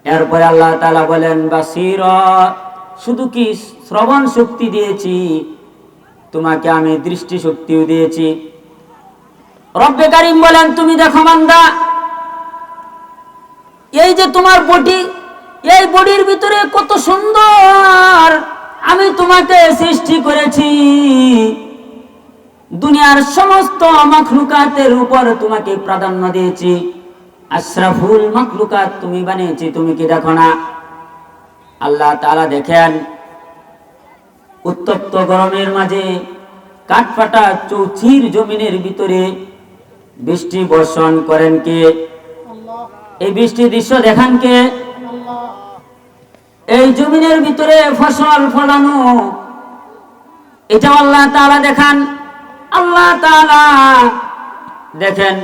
এরপরে আল্লাহ তাআলা বলেন বাসীরা, শুধু কি শ্রবণ শক্তি দিয়েছি, তোমাকে আমি দৃষ্টি শক্তিও দিয়েছি। রব্বে কারীম বলেন, তুমি দেখো বান্দা, এই যে তোমার বডি, এই বডির ভিতরে কত সুন্দর আমি তোমাকে সৃষ্টি করেছি। দুনিয়ার সমস্ত মাখলুকাতের উপর তোমাকে প্রাধান্য দিয়েছি, আশরাফুল মাখলুকাত তুমি বানিয়েছি, তুমি কি দেখো না? আল্লাহ তাআলা দেখেন, উত্তপ্ত গরমের মাঝে কাঠফাটা চৌচির জমিনের ভিতরে বৃষ্টি বর্ষণ করেন কে? এই বৃষ্টির দৃশ্য দেখান কে? এই জমিনের ভিতরে ফসল ফলানো, এটা আল্লাহ তাআলা দেখান। আল্লাহ তাআলা দেখেন,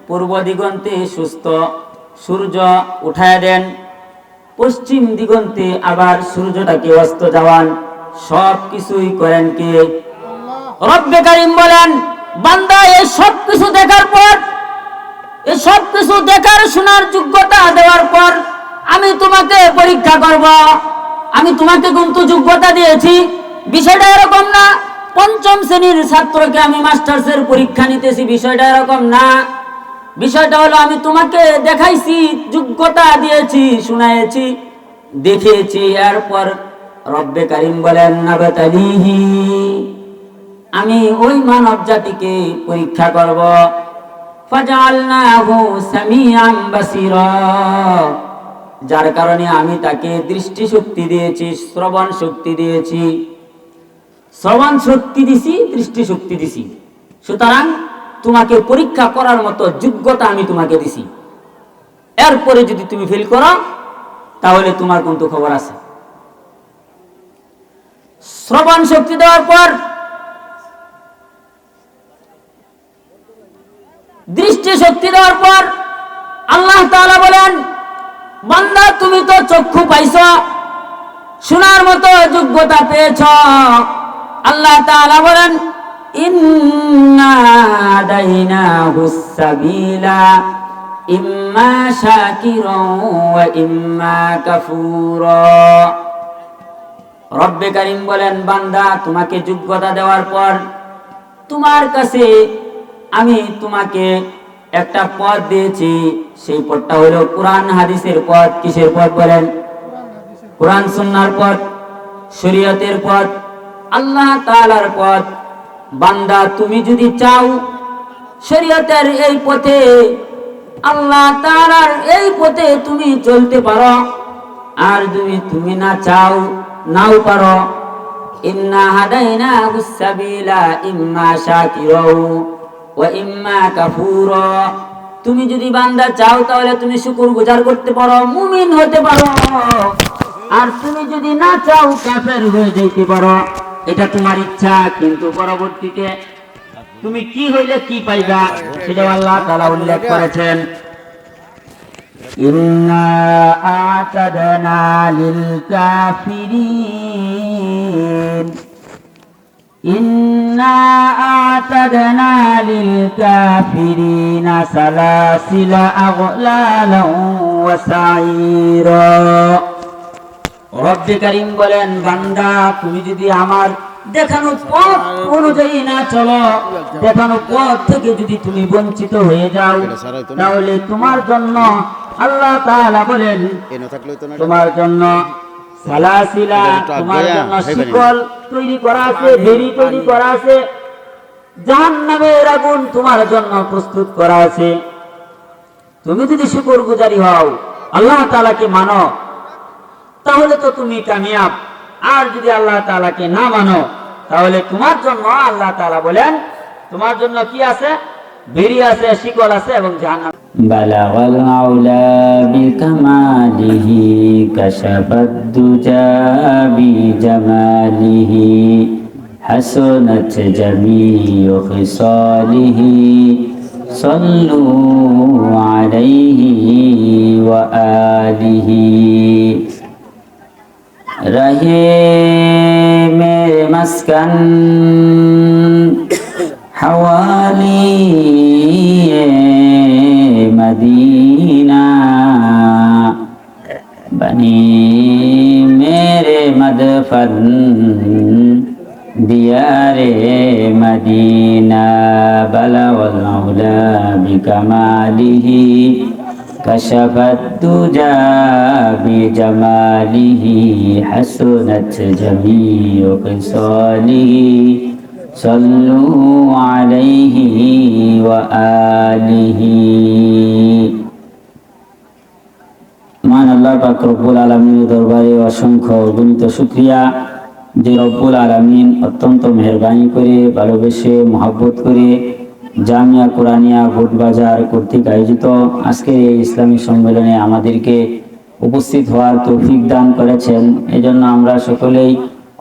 পূর্ব দিগন্তে সুস্থ সূর্য উঠায় দেন, পশ্চিম দিগন্তে আবার সূর্যটাকে অস্ত যাওয়ান, সব কিছুই করেন কে? রব্বে কারীম বলেন, বান্দা এই সব কিছু দেখার পর, এই সব কিছু দেখার শোনার যোগ্যতা দেওয়ার পর আমি তোমাকে পরীক্ষা করব। আমি তোমাকে কিন্তু যোগ্যতা দিয়েছি। বিষয়টা এরকম না পঞ্চম শ্রেণীর ছাত্রকে আমি মাস্টার্সের পরীক্ষা নিতেছি, বিষয়টা এরকম না। বিষয়টা হলো আমি তোমাকে দেখাইছি, যোগ্যতা দিয়েছি, শুনাইছি, দেখিয়েছি। এরপর রব্বে কারীম বলেন নাবাতালিহি, আমি ওই মানব জাতিকে পরীক্ষা করব। ফাজআলনাহু সামিআন বাসীরা, যার কারণে আমি তাকে দৃষ্টি শক্তি দিয়েছি, শ্রবণ শক্তি দিয়েছি। শ্রবণ শক্তি দিছি, দৃষ্টি শক্তি দিছি, সুতরাং তোমাকে পরীক্ষা করার মতো যোগ্যতা আমি তোমাকে দিছি। এরপরে যদি তুমি ফেল করো তাহলে তোমার কিন্তু খবর আছে। শ্রবণ শক্তি দেওয়ার পর দৃষ্টি শক্তি দেওয়ার পর আল্লাহ তাআলা বলেন, বান্দা তুমি তো চক্ষু পাইছো, শোনার মতো যোগ্যতা পেয়েছ। আল্লাহ তাআলা বলেন, ইন্না হাদাইনাহুস সাবিলা ইম্মা শাকিরান ওয়া ইম্মা কাফুরা। রব্বে কারীম বলেন, বান্দা তোমাকে যোগ্যতা দেওয়ার পর তোমার কাছে আমি তোমাকে একটা পথ দিয়েছি। সেই পথটা হলো কোরআন হাদিসের পথ। কিসের পথ বলেন? কোরআন সুন্নাহর পথ, শরীয়তের পথ, আল্লাহ তাআলার পথ। বান্দা তুমি যদি চাও শরীয়তের এই পথে, আল্লাহ তাআলার এই পথে তুমি চলতে পারো, আর যদি তুমি না চাও, নাও পারো, ইন্না হাদাইনাহুস সাবিলা ইম্মা শাকিরাও ওয়া ইম্মা কাফুরা। তুমি যদি বান্দা চাও তাহলে তুমি শুকরগুজার করতে পারো, মুমিন হতে পারো, আর তুমি যদি না চাও কাফের হয়ে যেতে পারো। এটা তোমার ইচ্ছা, কিন্তু পরবর্তীতে তুমি কি হইলে কি পাইবা সেটা আল্লাহ তাআলা উল্লেখ করেছেন। ইন্না আ'তাদনা লিল কাফিরিন, ইন্না আ'তাদনা লিল কাফিরিনা সালাসিলা আগলালান ওয়া সাঈরা। রব্বে কারীম বলেন, বান্দা তুমি যদি আমার দেখানো পথ অনুযায়ী না চলো, দেখানো পথ থেকে যদি তুমি বঞ্চিত হয়ে যাও, তাহলে তোমার জন্য আল্লাহ তাআলা বলেন, তোমার জন্য সালাসিলা, তোমার জন্য শিকল তৈরি করা আছে, বেড়ি তৈরি করা আছে, জাহান্নামের আগুন তোমার জন্য প্রস্তুত করা আছে। তুমি যদি শুকরগুজারি হও, আল্লাহ তাআলাকে মানো, তাহলে তো তুমি কামিয়াব। আর যদি আল্লাহ তাআলাকে না মানো, তাহলে তোমার জন্য আল্লাহ তাআলা বলেন তোমার জন্য কি আছে? বেড়ি আছে, শিকল আছে এবং জাহান্নাম। বালাগাল আউলা বিকামালিহি কাশাফাদ দুজা বিজামালিহি হাসানাত জামিউ খিসালিহি সাল্লু আলাইহি ওয়া আলিহি। रहे मेरे मस्कन हवाली मदीना, मेरे मदफन दियारे मदीना बलगल मौला बिकमालिही कशफत दुजा बिजमालिही हसनत जमीउ ख़िसालिही सल्लू अलैहि व आलिहि। मान अल्लाह पाक रब्बुल आलमीনের দরবারে অসংখ্য অগণিত শুকরিয়া যে রব্বুল আলামিন অত্যন্ত মেহেরবানি করে ভালোবেসে মহব্বত করে জামিয়া কোরআনিয়া ভোটবাজার কর্তৃক আয়োজিত আজকের এই ইসলামী সম্মেলনে আমাদেরকে উপস্থিত হওয়ার তৌফিক দান করেছেন। এজন্য আমরা সকলেই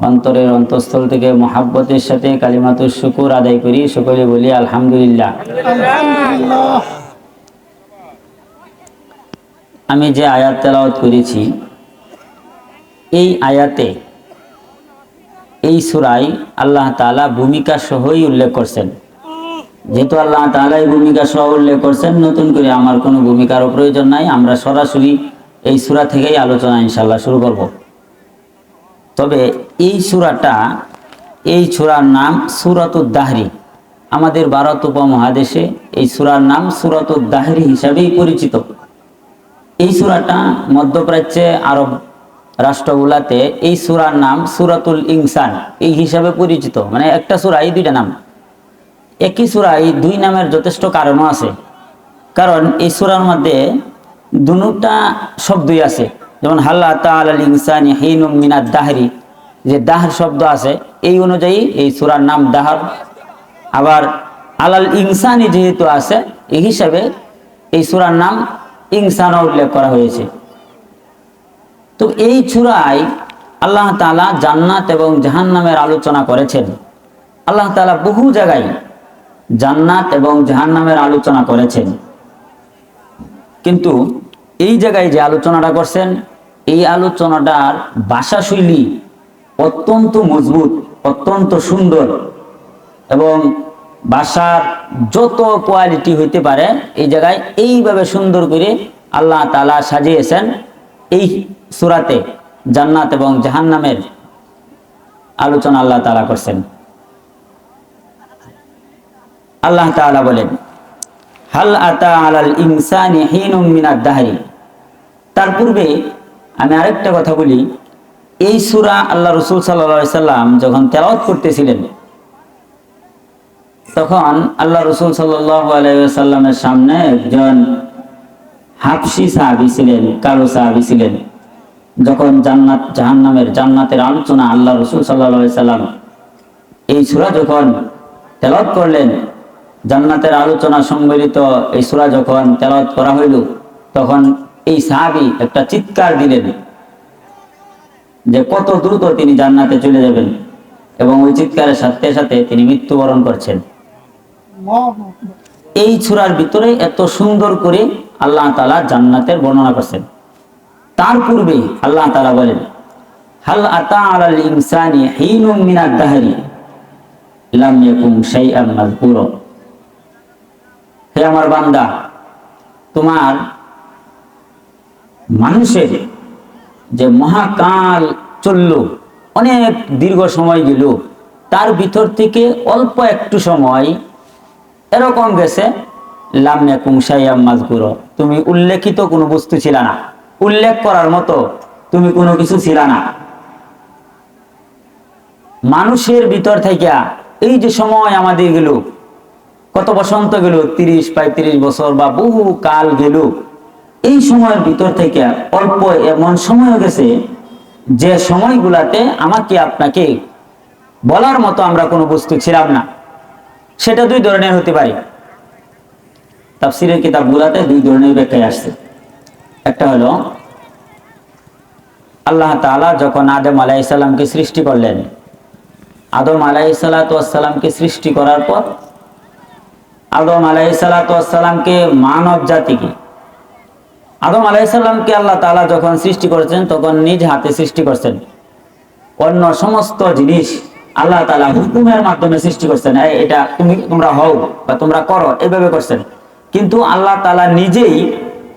অন্তরের অন্তঃস্থল থেকে মহব্বতের সাথে কালিমাতুশ শুকুর আদায় করি। সকলে বলি আলহামদুলিল্লাহ। আমি যে আয়াত তেলাওয়াত করেছি এই আয়াতে এই সূরায় আল্লাহ তাআলা ভূমিকা সহই উল্লেখ করছেন। যেহেতু আল্লাহ তাআলা এই ভূমিকা সহ উল্লেখ করছেন, নতুন করে আমার কোনো ভূমিকার প্রয়োজন নাই। আমরা সরাসরি এই সূরা থেকেই আলোচনা ইনশাআল্লাহ শুরু করব। তবে এই সূরাটা, এই সূরার নাম সূরাতুদ দাহরি। আমাদের ভারত উপমহাদেশে এই সূরার নাম সূরাতুদ দাহরি হিসাবেই পরিচিত। এই সূরাটা মধ্যপ্রাচ্যে আরব রাষ্ট্রগুলাতে এই সূরার নাম সূরাতুল ইনসান এই হিসাবে পরিচিত। মানে একটা সূরাই দুইটা নাম, একই সূরায় দুই নামের যথেষ্ট কারণও আছে। কারণ এই সূরার মধ্যে দুটা শব্দই আছে, যেমন হাল আতা আলাল ইনসানি হিনুম মিনাদ দাহরি, যে দাহর শব্দ আছে এই অনুযায়ী এই সূরার নাম দাহর। আবার আলাল ইনসানি যেহেতু আছে এই হিসাবে এই সূরার নাম ইনসানও উল্লেখ করা হয়েছে। তো এই সূরায় আল্লাহ তাআলা জান্নাত এবং জাহান্নামের আলোচনা করেছেন। আল্লাহ তাআলা বহু জায়গায় জান্নাত এবং জাহান্নামের আলোচনা করেছেন, কিন্তু এই জায়গায় যে আলোচনাটা করছেন এই আলোচনাটার ভাষাশৈলী অত্যন্ত মজবুত, অত্যন্ত সুন্দর, এবং ভাষার যত কোয়ালিটি হইতে পারে এই জায়গায় এইভাবে সুন্দর করে আল্লাহ তাআলা সাজিয়েছেন। এই সূরাতে জান্নাত এবং জাহান্নামের আলোচনা আল্লাহ তাআলা করছেন। আল্লাহ তাআলা বলেন হাল আতা আলাল ইনসানি হিনুম মিনাদ দাহরি। তার পূর্বে আমি আরেকটা কথা বলি, এই সূরা আল্লাহ রাসূল সাল্লাল্লাহু আলাইহি সাল্লাম যখন তেলাওয়াত করতেছিলেন তখন আল্লাহ রাসূল সাল্লাল্লাহু আলাইহি ওয়াসাল্লামের সামনে একজন হাবশী সাহাবী ছিলেন, কালো সাহাবী ছিলেন। যখন জান্নাত জাহান্নামের জান্নাতের আলোচনা আল্লাহ রাসূল সাল্লাল্লাহু আলাইহি সাল্লাম এই সূরা যখন তেলাওয়াত করলেন, জান্নাতের আলোচনা সম্বলিত এই সূরা যখন তেলাওয়াত করা হইল, তখন এই সাহাবী একটা চিৎকার দিলেন যে কত দ্রুত তিনি জান্নাতে চলে যাবেন, এবং ওই চিৎকারের সাথে সাথে তিনি মৃত্যুবরণ করছেন। এই সূরার ভিতরে এত সুন্দর করে আল্লাহ তাআলা জান্নাতের বর্ণনা করছেন। তার পূর্বে আল্লাহ তাআলা বলেন হাল আতা আলাল ইনসানি হিনুম মিনাদ দাহরি লাম ইয়াকুম শাইআন মাযকুরা। হে আমার বান্দা, তোমার মানুষের যে মহাকাল চলল, অনেক দীর্ঘ সময় গেল, তার ভিতর থেকে অল্প একটু সময় এরকম গেছে লাম ইয়াকুম শাইআন মাযকুরা, তুমি উল্লেখিত কোনো বস্তু ছিল না, উল্লেখ করার মতো তুমি কোনো কিছু ছিল না। মানুষের ভিতর থেকে এই যে সময় আমাদের গেল, কত বসন্ত গেল, 30-35 বছর বা বহু কাল গেল, এই সময়ের ভিতর থেকে অল্প এমন সময় গেছে যে সময়গুলাতে আমাকে আপনাকে বলার মতো আমরা কোনো বস্তু ছিলাম না। সেটা দুই ধরনের হতে পারে। তাফসীরের কিতাবগুলাতে দুই ধরনের ব্যাখ্যায় আসছে। একটা হলো আল্লাহ তাআলা যখন আদম আলাইহিস সালামকে সৃষ্টি করলেন, আদম আলাইহিস সালামকে সৃষ্টি করার পর আদম আলাইহিস সালামকে মানব জাতিকে, আদম আলাইহিস সালামকে আল্লাহ তাআলা যখন সৃষ্টি করেছেন তখন নিজ হাতে সৃষ্টি করছেন। অন্য সমস্ত জিনিস আল্লাহ তাআলা হুকুমের মাধ্যমে সৃষ্টি করছেন, এটা তোমরা হও বা তোমরা করো, এইভাবে করছেন। কিন্তু আল্লাহ তাআলা নিজেই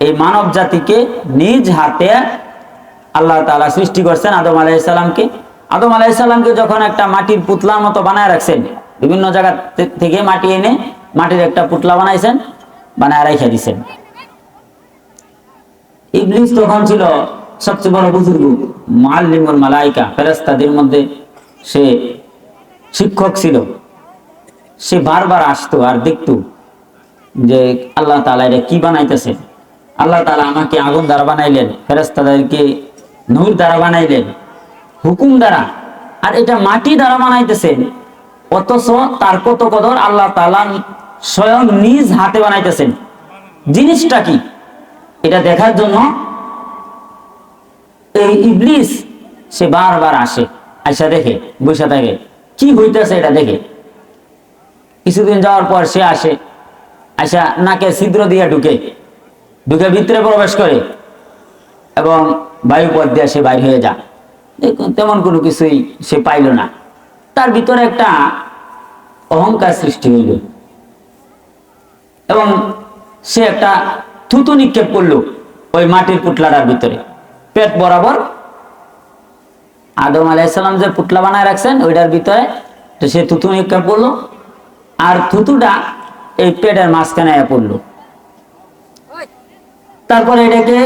এই মানব জাতিকে নিজ হাতে আল্লাহ তাআলা সৃষ্টি করছেন আদম আলাইহিস সালামকে। আদম আলাইহিস সালামকে যখন একটা মাটির পুতলার মতো বানায় রাখছেন, বিভিন্ন জায়গা থেকে মাটি এনে মাটির একটা পুতলা বানাইছেন, বানায় রেখে দিয়েছেন। ইবলিস তখন ছিল সবচেয়ে বড় বুজুর্গ, মুআল্লিমুল মালায়েকা, ফেরেশতাদের মধ্যে সে শিক্ষক ছিল। সে বারবার আসতো আর দেখতো যে আল্লাহ তাআলা এটা কি বানাইতেছে। আল্লাহ তাআলা আমাকে আগুন দ্বারা বানাইলেন, ফেরেশতাদেরকে নূর দ্বারা বানাইলেন, হুকুম দ্বারা, আর এটা মাটি দ্বারা বানাইতেছেন। অথচ তার কত কদর, আল্লাহ তাআলা স্বয়ং নিজ হাতে বানাইতেছেন। জিনিসটা কি এটা দেখার জন্য এই ইবলিস সে বারবার আসে, আয়সা দেখে, বসে থাকে কি হইতেছে এটা দেখে। কিছুদিন যাওয়ার পর সে আসে, আয়সা নাকে ছিদ্র দিয়ে ঢুকে ভিতরে প্রবেশ করে এবং বায়ুপথ দিয়ে সে বাইর হয়ে যায়। তেমন কোনো কিছুই সে পাইল না। তার ভিতরে একটা অহংকার সৃষ্টি হইল এবং সে একটা থুতু নিক্ষেপ করলো ওই মাটির পুতলাটার ভিতরে, পেট বরাবর। আদম আলাইহিস সালাম যে পুতলা বানায় রাখছেন ওইটার ভিতরে তো সে থুতু নিক্ষেপ করলো, আর থুতুটা এই পেটের মাঝখানে পড়লো। তারপরে এটাকে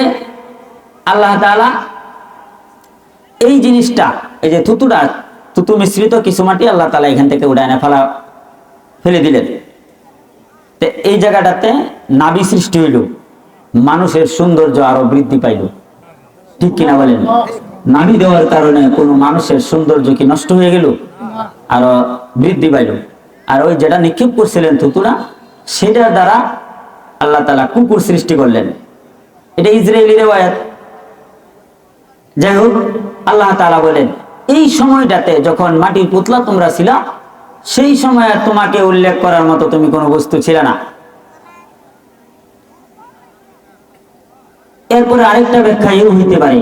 আল্লাহ তাআলা এই জিনিসটা, এই যে থুতু মিশ্রিত কিছু মাটি আল্লাহ তাআলা এখান থেকে উঠায় না ফেলে দিলেন। এই জায়গাটাতে নাভি সৃষ্টি হইল, মানুষের সৌন্দর্য আরো বৃদ্ধি পাইল। ঠিক কিনা বলেন? নাভি দেওয়ার কারণে কোনো মানুষের সৌন্দর্য কি নষ্ট হয়ে গেল? আরো বৃদ্ধি পাইল। আর ওই যেটা নিক্ষেপ করছিলেন থুতুরা, সেটার দ্বারা আল্লাহ তাআলা কুকুর সৃষ্টি করলেন। এটা ইসরায়েলি রিওয়ায়াত। যাই হোক, আল্লাহ তাআলা বলেন এই সময়টাতে যখন মাটির পুতলা তোমরা ছিলা, সেই সময় তোমাকে উল্লেখ করার মতো তুমি কোনো বস্তু ছিল না। এরপরে আরেকটা ব্যাখ্যা এও হইতে পারে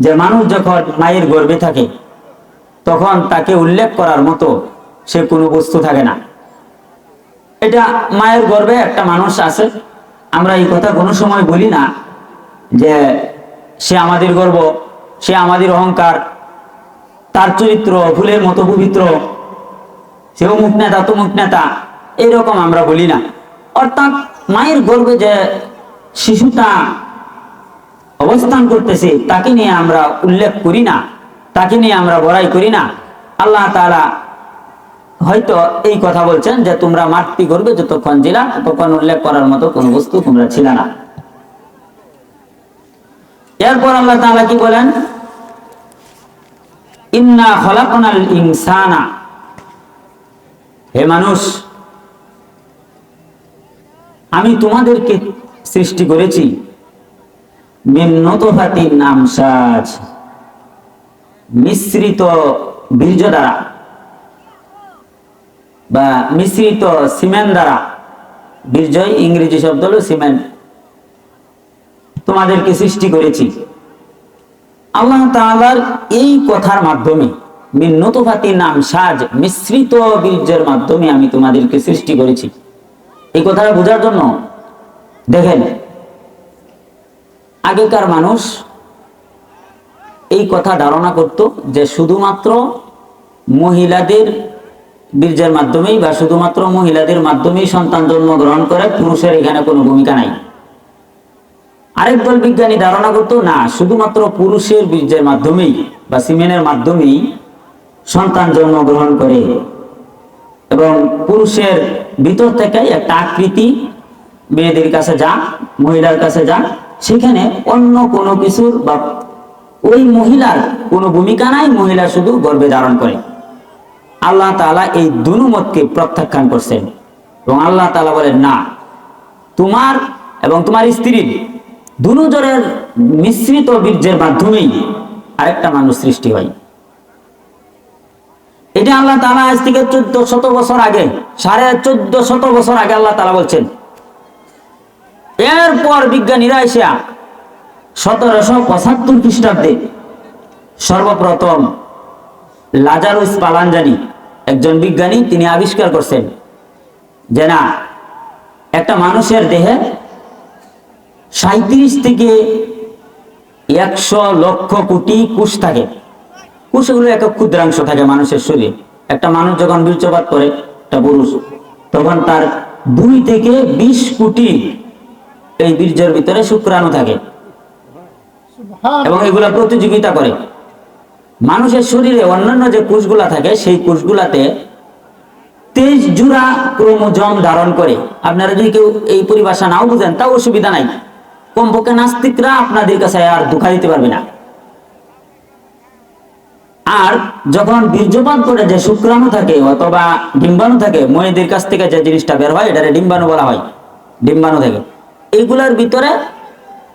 যে মানুষ যখন মায়ের গর্ভে থাকে তখন তাকে উল্লেখ করার মতো সে কোনো বস্তু থাকে না। এটা মায়ের গর্ভে একটা মানুষ আছে, আমরা এই কথা কোনো সময় বলি না যে সে আমাদের গর্ব, সে আমাদের অহংকার, তার চরিত্র ফুলের মতো পবিত্র, সে অমুক নেতা তমুক নেতা, এরকম আমরা বলি না। অর্থাৎ মায়ের গর্ভে যে শিশুটা অবস্থান করতেছে তাকে নিয়ে আমরা উল্লেখ করি না, তাকে নিয়ে আমরা বড়াই করি না। আল্লাহ তাআলা হয়তো এই কথা বলছেন যে তোমরা মাতৃ গর্ভে যতক্ষণ ছিলা ততক্ষণ উল্লেখ করার মতো কোন বস্তু তোমরা ছিল না। এরপর আল্লাহ তাআলা কি বলেন? ইন্না খলাকনাল ইনসানা, হে মানুষ আমি তোমাদেরকে সৃষ্টি করেছি মিন নুতফাতিন আমশাজ, মিশ্রিত বীর্য দ্বারা বা মিশ্রিত সিমেন্ট দ্বারা। বীর্য ইংরেজি শব্দ হলো সিমেন্ট। তোমাদেরকে সৃষ্টি করেছি। আল্লাহ তাআলার এই কথার মাধ্যমে মিন নুতফাতিন আমশাজ, মিশ্রিত বীর্যের মাধ্যমে আমি তোমাদেরকে সৃষ্টি করেছি। এই কথাটা বোঝার জন্য দেখেন, আগেকার মানুষ এই কথা ধারণা করত যে শুধুমাত্র মহিলাদের বীর্যের মাধ্যমেই বা শুধুমাত্র মহিলাদের মাধ্যমেই সন্তান জন্মগ্রহণ করে, পুরুষের এখানে কোনো ভূমিকা নাই। আরেক দল বিজ্ঞানী ধারণা করতো না, শুধুমাত্র পুরুষের বীর্যের মাধ্যমেই বা সিমেনের মাধ্যমেই সন্তান জন্মগ্রহণ করে এবং পুরুষের ভিতর থেকে একটা আকৃতি মেয়েদের কাছে যা, মহিলার কাছে যা, সেখানে অন্য কোনো কিছুর বা ওই মহিলার কোনো ভূমিকা নাই, মহিলা শুধু গর্ভে ধারণ করে। আল্লাহ তাআলা এই দুনো মতকে প্রত্যাখ্যান করছেন এবং আল্লাহ তাআলা বলেন না, তোমার এবং তোমার স্ত্রীর দুজনের মিশ্রিত বীর্যের মাধ্যমেই আরেকটা মানুষ সৃষ্টি হয়। এটা আল্লাহ তাআলা আজ থেকে 1400 বছর আগে, 1450 বছর আগে আল্লাহ তাআলা বলছেন। এরপর বিজ্ঞানীরা এসে 1775 খ্রিস্টাব্দে সর্বপ্রথম লাজারুস পালানজানি একজন বিজ্ঞানী, তিনি আবিষ্কার করছেন যে না, একটা মানুষের দেহে 37 থেকে 100,00,000,000,000 কোষ থাকে। কোষগুলো এক ক্ষুদ্রাংশ থাকে মানুষের শরীরে। একটা মানুষ যখন বীর্যপাত করে, একটা পুরুষ, তখন তার 2 থেকে 20 কোটি এই বীর্যের ভিতরে শুক্রাণু থাকে এবং এগুলা প্রতিযোগিতা করে। মানুষের শরীরে অন্যান্য যে কোষগুলা থাকে সেই কোষগুলাতে 23 জোড়া ক্রোমোজোম ধারণ করে। আপনারা যদি কেউ এই পরিভাষা নাও বুঝেন তাও অসুবিধা নাই, কমপক্ষে নাস্তিকরা আপনাদের কাছে আর ধোঁকা দিতে পারবে না। আর যখন বীর্যপাত করে যে শুক্রাণু থাকে অথবা ডিম্বাণু থাকে, মেয়েদের কাছ থেকে যে জিনিসটা বের হয় এটারে ডিম্বাণু বলা হয়, ডিম্বাণু থাকে, এইগুলার ভিতরে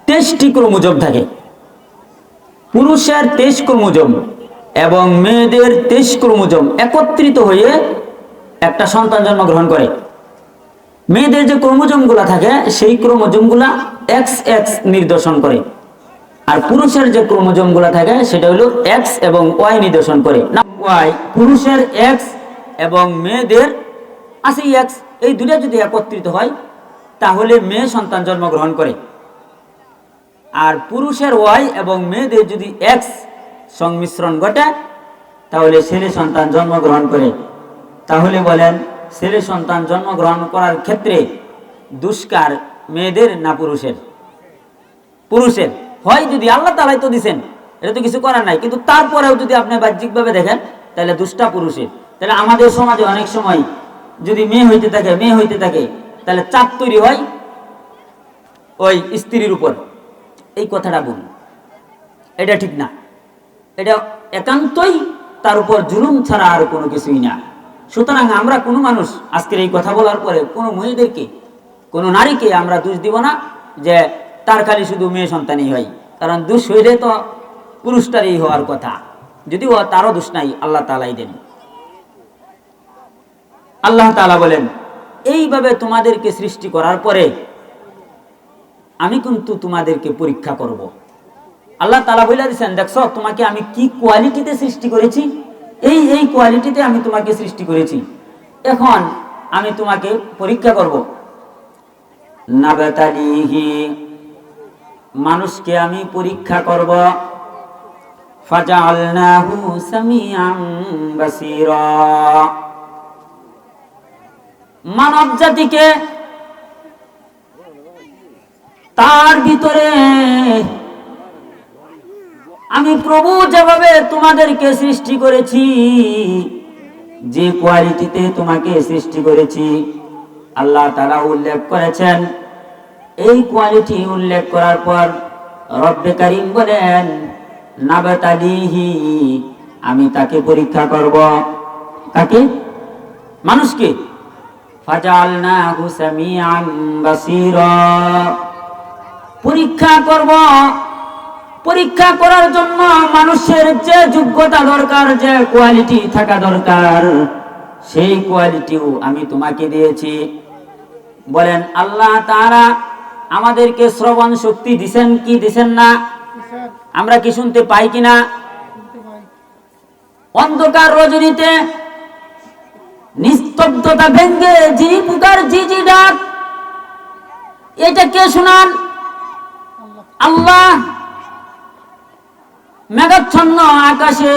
23টি ক্রোমোজোম থাকে। পুরুষের 23 ক্রোমোজোম এবং মেয়েদের 23 ক্রোমোজোম একত্রিত হয়ে একটা সন্তান জন্মগ্রহণ করে। মেয়েদের যে ক্রোমোজোম গুলা থাকে সেই ক্রোমোজোম গুলা XX নির্দেশন করে, আর পুরুষের যে ক্রোমোজোম গুলা থাকে সেটা হলো X এবং Y নির্দেশন করে। না Y, পুরুষের X এবং মেয়েদের আছে X, এই দুটো যদি একত্রিত হয় তাহলে মেয়ে সন্তান জন্মগ্রহণ করে। আর পুরুষের Y এবং মেয়েদের যদি X সংমিশ্রণ ঘটে তাহলে ছেলে সন্তান জন্মগ্রহণ করে। তাহলে বলেন, ছেলে সন্তান জন্মগ্রহণ করার ক্ষেত্রে দুষ্কার মেয়েদের না পুরুষের? পুরুষের। হয় যদি আল্লাহ তাআলাই তো দিবেন, এটা তো কিছু করার নাই, কিন্তু তারপরেও যদি আপনি বাহ্যিকভাবে দেখেন তাহলে দুষ্টা পুরুষের। তাহলে আমাদের সমাজে অনেক সময় যদি মেয়ে হইতে থাকে তাহলে চাপ তৈরি হয় ওই স্ত্রীর উপর। এই কথাটা বলি, এটা ঠিক না, এটা একান্তই তার উপর জুলুম ছাড়া আর কোনো কিছুই না। সুতরাং আমরা কোনো মানুষ আজকের এই কথা বলার পরে কোনো মেয়েদেরকে, কোনো নারীকে আমরা দোষ দিব না যে তার খালি শুধু মেয়ে সন্তানই হয়, কারণ দোষ হইলে তো পুরুষটারই হওয়ার কথা, যদিও তারও দোষ নাই, আল্লাহ তাআলাই দেন। আল্লাহ তাআলা বলেন, এইভাবে তোমাদেরকে সৃষ্টি করার পরে আমি কিন্তু তোমাদেরকে পরীক্ষা করব। আল্লাহ তাআলা বলে দিয়েছেন, দেখছো তোমাকে আমি কি কোয়ালিটিতে সৃষ্টি করেছি, এই কোয়ালিটিতে আমি তোমাকে সৃষ্টি করেছি, এখন আমি তোমাকে পরীক্ষা করব। নাবাতালিহি, মানুষকে আমি পরীক্ষা করব। ফাজআলনাহু সামিআন বাসীরা, মানব জাতিকে তার ভিতরে আমি প্রভু যেভাবে তোমাদেরকে সৃষ্টি করেছি, যে কোয়ালিটিতে তোমাকে সৃষ্টি করেছি, আল্লাহ তাআলা উল্লেখ করেছেন। এই কোয়ালিটি উল্লেখ করার পর রব্বে কারীম বলেন, নাবাতালিহি, আমি তাকে পরীক্ষা করব। তাকে, মানুষকে। ফাজআলনাহু সামিআন বাসীরা, পরীক্ষা করব। পরীক্ষা করার জন্য মানুষের যে যোগ্যতা দরকার, যে কোয়ালিটি থাকা দরকার, সেই কোয়ালিটিও আমি তোমাকে দিয়েছি। বলেন, আল্লাহ তাআলা আমাদেরকে শ্রবণ শক্তি দিবেন কি দিবেন না? আমরা কি শুনতে পাই কিনা? অন্ধকার রজনীতে নিস্তব্ধতা ভেঙ্গে ঝিরি পোকার ঝিঝি ডাক, এটা কে শুনান? আল্লাহ। মেঘাচ্ছন্ন আকাশে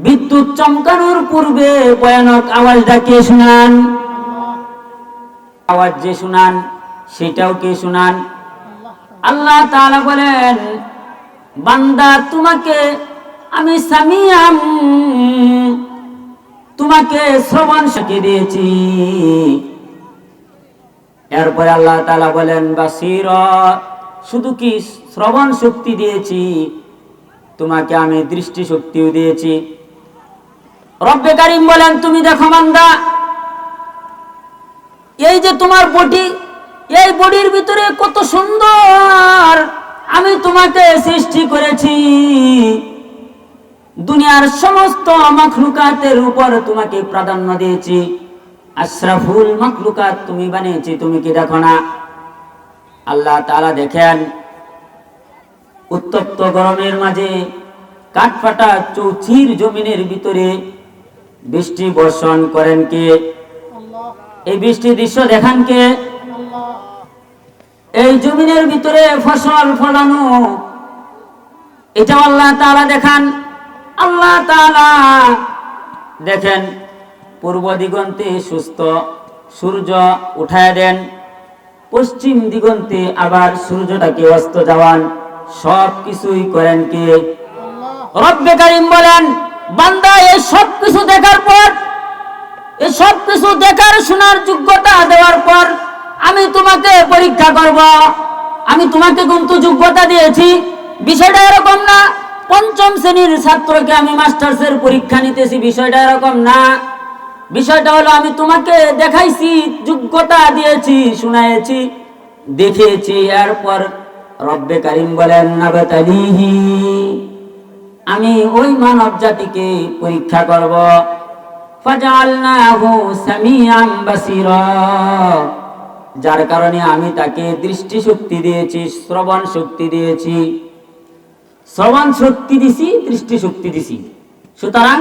বিদ্যুৎ চমকানোর পূর্বে ভয়ানক আওয়াজটা কে শুনান? আওয়াজ যে শুনান সেটাও কে শুনান? আল্লাহ তাআলা বলেন, বান্দা তোমাকে আমি সামিআম, তোমাকে শ্রবণ শক্তি দিয়েছি। এরপরে আল্লাহ তাআলা বলেন, বাসীরা, শুধু কি শ্রবণ শক্তি দিয়েছি, তোমাকে আমি দৃষ্টি শক্তিও দিয়েছি। রব্বে কারীম বলেন, তুমি দেখো বান্দা, এই যে তোমার বডি, এই বডির ভিতরে কত সুন্দর আমি তোমাকে সৃষ্টি করেছি। দুনিয়ার সমস্ত মাখলুকাতের উপর তোমাকে প্রাধান্য দিয়েছি, আশরাফুল মাখলুকাত তুমি বানিয়েছি, তুমি কি দেখো না? আল্লাহ তাআলা দেখেন, উত্তপ্ত গরমের মাঝে কাঠফাটা চৌচির জমিনের ভিতরে বৃষ্টি বর্ষণ করেন কে? এই বৃষ্টির দৃশ্য দেখান কে? এই জমিনের ভিতরে ফসল ফলানো, এটা আল্লাহ তাআলা দেখান। আল্লাহ তাআলা দেখেন পূর্ব দিগন্তে সুস্থ সূর্য উঠায় দেন, পশ্চিম দিগন্তে আবার সূর্যটাকে অস্ত যাওয়ান, সব কিছুই করেন কে? রব্বে কারীম বলেন, বান্দা এই সব কিছু দেখার পর, এই সব কিছু দেখার শোনার যোগ্যতা দেওয়ার পর আমি তোমাকে পরীক্ষা করব। আমি তোমাকে কিন্তু যোগ্যতা দিয়েছি। বিষয়টা এরকম না পঞ্চম শ্রেণীর ছাত্রকে আমি মাস্টার্সের পরীক্ষা নিতেছি, বিষয়টা এরকম না। বিষয়টা হলো আমি তোমাকে দেখাইছি, যোগ্যতা দিয়েছি, শুনাইছি, দেখিয়েছি। এরপর রব্বে কারীম বলেন, নাবতালিহি, আমি ওই মানব জাতিকে পরীক্ষা করব। ফাজআলনাহু সামিআন বাসীরা, যার কারণে আমি তাকে দৃষ্টি শক্তি দিয়েছি, শ্রবণ শক্তি দিয়েছি। শ্রবণ শক্তি দিছি, দৃষ্টি শক্তি দিছি। সুতরাং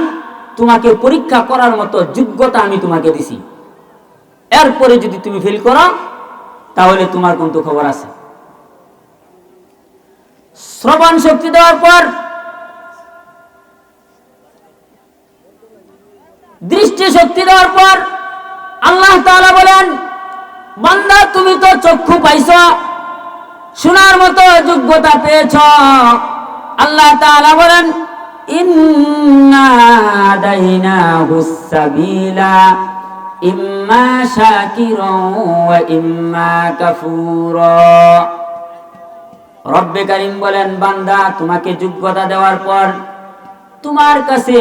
তোমাকে পরীক্ষা করার মতো যোগ্যতা আমি তোমাকে দিছি। এরপরে যদি তুমি ফেল করো তাহলে তোমার কিন্তু খবর আছে। শ্রবণ শক্তি দেওয়ার পর দৃষ্টি শক্তি দেওয়ার পর আল্লাহ তাআলা বলেন, বান্দা তুমি তো চক্ষু পাইছো, শোনার মতো যোগ্যতা পেয়েছ। আল্লাহ তাআলা বলেন, ইন্না হাদাইনাহুস সাবিলা ইম্মা শাকিরান ওয়া ইম্মা কাফুরা। রব্বে কারীম বলেন, বান্দা তোমাকে যোগ্যতা দেওয়ার পর তোমার কাছে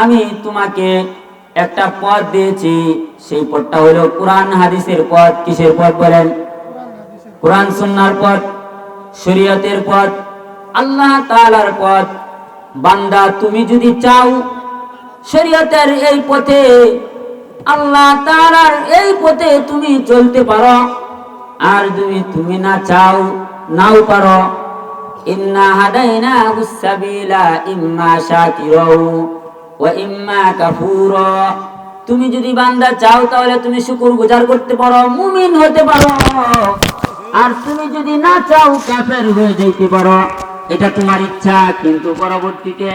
আমি তোমাকে একটা পথ দিয়েছি। সেই পথটা হলো কোরআন হাদিসের পথ। কিসের পথ বলেন? কোরআন সুন্নাহর পথ, শরীয়তের পথ, আল্লাহ তাআলার পথ। বান্দা তুমি যদি চাও শরীয়তের এই পথে, আল্লাহ তাআলার এই পথে তুমি চলতে পারো, আর যদি তুমি না চাও, নাও পারো, ইন্না হাদাইনাহুস সাবিলা ইম্মা শাকিরান ওয়া ইম্মা কাফুরা। তুমি যদি বান্দা চাও তাহলে তুমি শুকরগুজার করতে পারো, মুমিন হতে পারো, আর তুমি যদি না চাও কাফের হয়ে যেতে পারো। এটা তোমার ইচ্ছা, কিন্তু পরবর্তীতে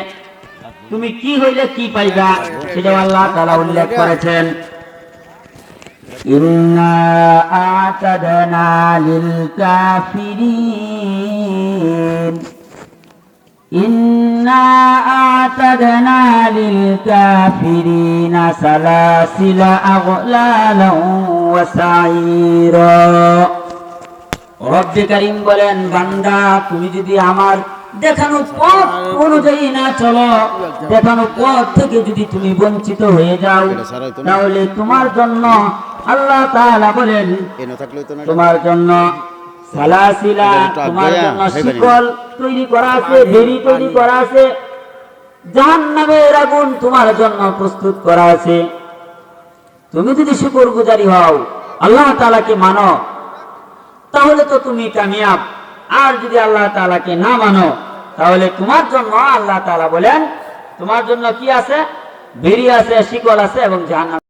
তুমি কি হইলে কি পাইবা সেটা আল্লাহ তাআলা উল্লেখ করেছেন। ইন্না আ'তাদনা লিল কাফিরিন, ইন্না আ'তাদনা লিল কাফিরিনা সালাসিলা আগলালান ওয়া সাঈরা। রব্বে কারীম বলেন, বান্দা তুমি যদি আমার দেখানো পথ অনুযায়ী না চলো, দেখানো পথ থেকে যদি তুমি বঞ্চিত হয়ে যাও, তাহলে তোমার জন্য আল্লাহ তাআলা বলেন, তোমার জন্য সালাসিলা, তোমার জন্য শিকল তৈরি করা আছে, বেড়ি তৈরি করা আছে, জাহান্নামের আগুন তোমার জন্য প্রস্তুত করা আছে। তুমি যদি শুকরগুজারি হও, আল্লাহ তাআলাকে মানো, তাহলে তো তুমি কামিয়াব। আর যদি আল্লাহ তাআলাকে না মানো, তাহলে তোমার জন্য আল্লাহ তাআলা বলেন, তোমার জন্য কি আছে? বেড়ি আছে, শিকল আছে এবং জাহান্নাম।